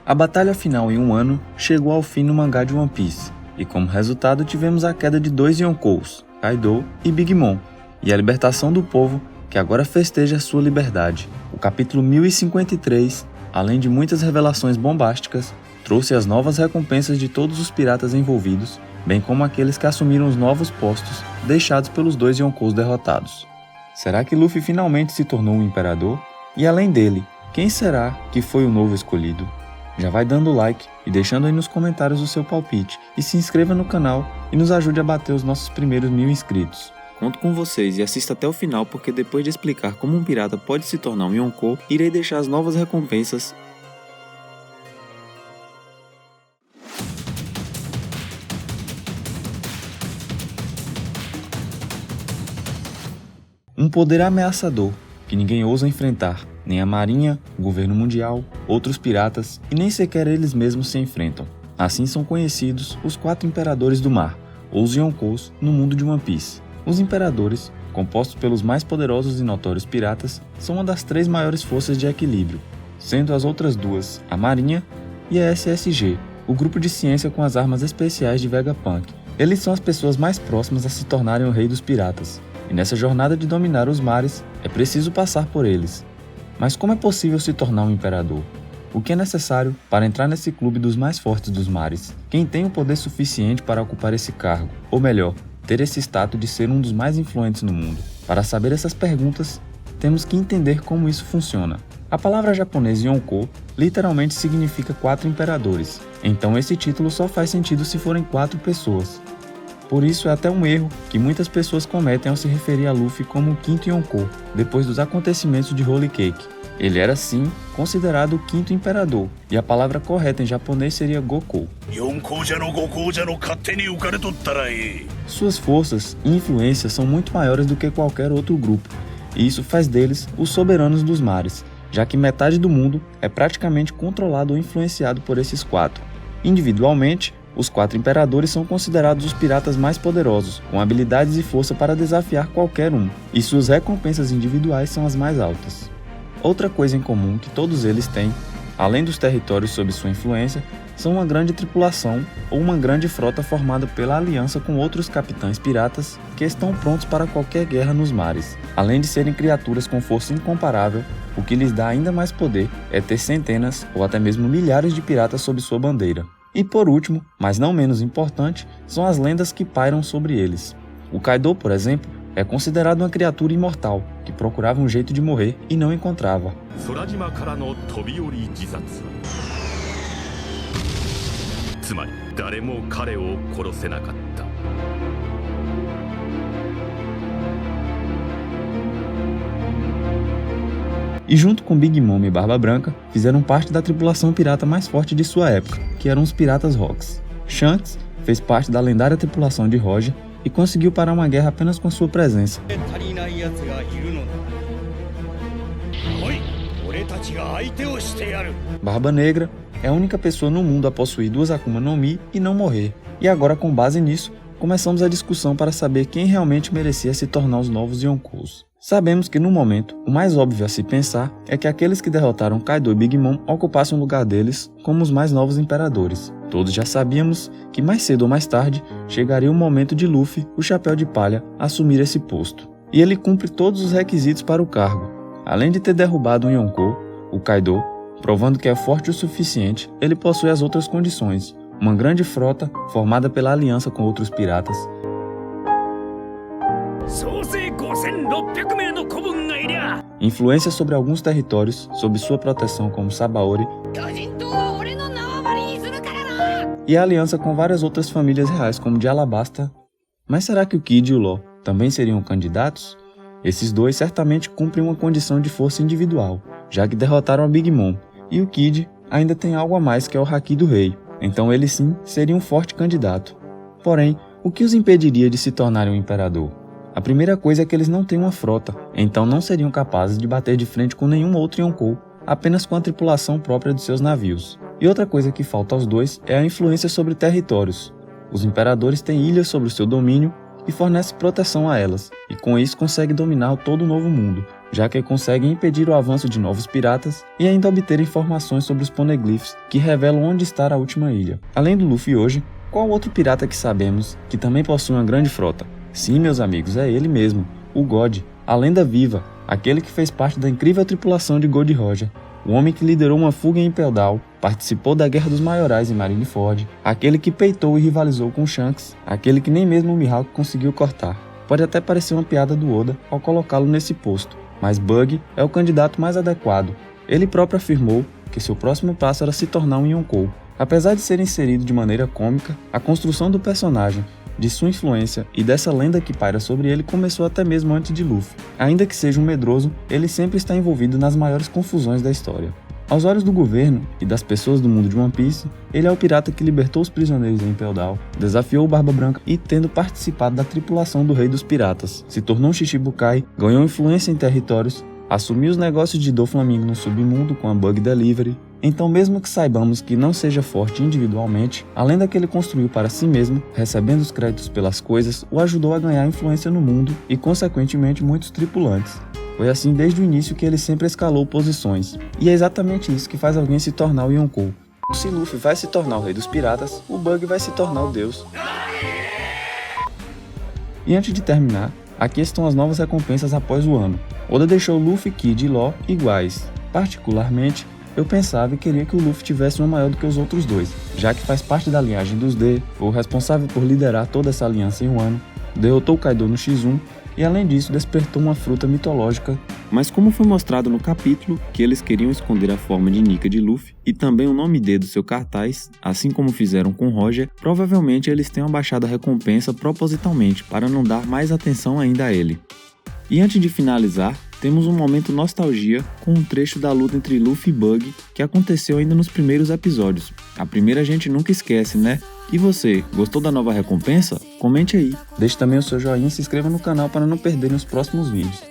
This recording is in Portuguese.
A batalha final em um ano chegou ao fim no mangá de One Piece, e como resultado tivemos a queda de dois Yonkous, Kaido e Big Mom, e a libertação do povo que agora festeja sua liberdade. O capítulo 1053, além de muitas revelações bombásticas, trouxe as novas recompensas de todos os piratas envolvidos, bem como aqueles que assumiram os novos postos deixados pelos dois Yonkous derrotados. Será que Luffy finalmente se tornou um imperador? E além dele, quem será que foi o novo escolhido? Já vai dando like e deixando aí nos comentários o seu palpite, e se inscreva no canal e nos ajude a bater os nossos primeiros 1000 inscritos. Conto com vocês e assista até o final, porque depois de explicar como um pirata pode se tornar um Yonkou, irei deixar as novas recompensas. Um poder ameaçador, que ninguém ousa enfrentar, nem a marinha, o governo mundial, outros piratas e nem sequer eles mesmos se enfrentam. Assim são conhecidos os 4 imperadores do mar, ou os Yonkous, no mundo de One Piece. Os imperadores, compostos pelos mais poderosos e notórios piratas, são uma das 3 maiores forças de equilíbrio, sendo as outras 2 a marinha e a SSG, o grupo de ciência com as armas especiais de Vegapunk. Eles são as pessoas mais próximas a se tornarem o rei dos piratas, e nessa jornada de dominar os mares é preciso passar por eles. Mas como é possível se tornar um imperador? O que é necessário para entrar nesse clube dos mais fortes dos mares? Quem tem o poder suficiente para ocupar esse cargo? Ou melhor, ter esse status de ser um dos mais influentes no mundo? Para saber essas perguntas, temos que entender como isso funciona. A palavra japonesa Yonkou literalmente significa 4 imperadores, então esse título só faz sentido se forem 4 pessoas. Por isso é até um erro que muitas pessoas cometem ao se referir a Luffy como o 5º Yonkou, depois dos acontecimentos de Holy Cake. Ele era sim considerado o 5º imperador, e a palavra correta em japonês seria Gokou. Suas forças e influências são muito maiores do que qualquer outro grupo, e isso faz deles os soberanos dos mares, já que metade do mundo é praticamente controlado ou influenciado por esses 4. Individualmente, os 4 imperadores são considerados os piratas mais poderosos, com habilidades e força para desafiar qualquer um, e suas recompensas individuais são as mais altas. Outra coisa em comum que todos eles têm, além dos territórios sob sua influência, são uma grande tripulação ou uma grande frota formada pela aliança com outros capitães piratas que estão prontos para qualquer guerra nos mares. Além de serem criaturas com força incomparável, o que lhes dá ainda mais poder é ter centenas ou até mesmo milhares de piratas sob sua bandeira. E por último, mas não menos importante, são as lendas que pairam sobre eles. O Kaido, por exemplo, é considerado uma criatura imortal, que procurava um jeito de morrer e não encontrava. E junto com Big Mom e Barba Branca, fizeram parte da tripulação pirata mais forte de sua época, que eram os Piratas Rocks. Shanks fez parte da lendária tripulação de Roger e conseguiu parar uma guerra apenas com sua presença. Barba Negra é a única pessoa no mundo a possuir 2 Akuma no Mi e não morrer. E agora, com base nisso, começamos a discussão para saber quem realmente merecia se tornar os novos Yonkous. Sabemos que no momento, o mais óbvio a se pensar é que aqueles que derrotaram Kaido e Big Mom ocupassem o lugar deles como os mais novos imperadores. Todos já sabíamos que mais cedo ou mais tarde chegaria o momento de Luffy, o Chapéu de Palha, assumir esse posto. E ele cumpre todos os requisitos para o cargo. Além de ter derrubado um Yonkou, o Kaido, provando que é forte o suficiente, ele possui as outras condições: uma grande frota formada pela aliança com outros piratas, influência sobre alguns territórios sob sua proteção como Sabaody, e a aliança com várias outras famílias reais como de Alabasta. Mas será que o Kid e o Law também seriam candidatos? Esses dois certamente cumprem uma condição de força individual, já que derrotaram a Big Mom, e o Kid ainda tem algo a mais, que é o Haki do Rei, então ele sim seria um forte candidato. Porém, o que os impediria de se tornarem um imperador? A primeira coisa é que eles não têm uma frota, então não seriam capazes de bater de frente com nenhum outro Yonkou, apenas com a tripulação própria de seus navios. E outra coisa que falta aos dois é a influência sobre territórios. Os imperadores têm ilhas sob o seu domínio e fornecem proteção a elas, e com isso conseguem dominar todo o Novo Mundo, já que conseguem impedir o avanço de novos piratas e ainda obter informações sobre os poneglyphs que revelam onde está a última ilha. Além do Luffy hoje, qual outro pirata que sabemos que também possui uma grande frota? Sim, meus amigos, é ele mesmo, o God, a lenda viva, aquele que fez parte da incrível tripulação de Gold Roger, o homem que liderou uma fuga em Impel Down, participou da Guerra dos Maiorais em Marineford, aquele que peitou e rivalizou com Shanks, aquele que nem mesmo o Mihawk conseguiu cortar. Pode até parecer uma piada do Oda ao colocá-lo nesse posto, mas Bug é o candidato mais adequado. Ele próprio afirmou que seu próximo passo era se tornar um Yonkou. Apesar de ser inserido de maneira cômica, a construção do personagem, de sua influência e dessa lenda que paira sobre ele começou até mesmo antes de Luffy. Ainda que seja um medroso, ele sempre está envolvido nas maiores confusões da história. Aos olhos do governo e das pessoas do mundo de One Piece, ele é o pirata que libertou os prisioneiros em Impel Down, desafiou o Barba Branca e, tendo participado da tripulação do Rei dos Piratas, se tornou um Shichibukai, ganhou influência em territórios, assumiu os negócios de Doflamingo no submundo com a Bug Delivery. Então, mesmo que saibamos que não seja forte individualmente, a lenda que ele construiu para si mesmo, recebendo os créditos pelas coisas, o ajudou a ganhar influência no mundo e, consequentemente, muitos tripulantes. Foi assim desde o início que ele sempre escalou posições, e é exatamente isso que faz alguém se tornar o Yonkou. Se Luffy vai se tornar o Rei dos Piratas, o Bug vai se tornar o Deus. E antes de terminar, aqui estão as novas recompensas após o ano. Oda deixou Luffy, Kid e Law iguais. Particularmente, eu pensava e queria que o Luffy tivesse uma maior do que os outros dois, já que faz parte da linhagem dos D, foi o responsável por liderar toda essa aliança em um ano, derrotou Kaido no X1 e além disso despertou uma fruta mitológica. Mas como foi mostrado no capítulo que eles queriam esconder a forma de Nika de Luffy e também o nome D do seu cartaz, assim como fizeram com Roger, provavelmente eles tenham abaixado a recompensa propositalmente para não dar mais atenção ainda a ele. E antes de finalizar, temos um momento nostalgia com um trecho da luta entre Luffy e Bug que aconteceu ainda nos primeiros episódios. A primeira a gente nunca esquece, né? E você, gostou da nova recompensa? Comente aí. Deixe também o seu joinha e se inscreva no canal para não perderem os próximos vídeos.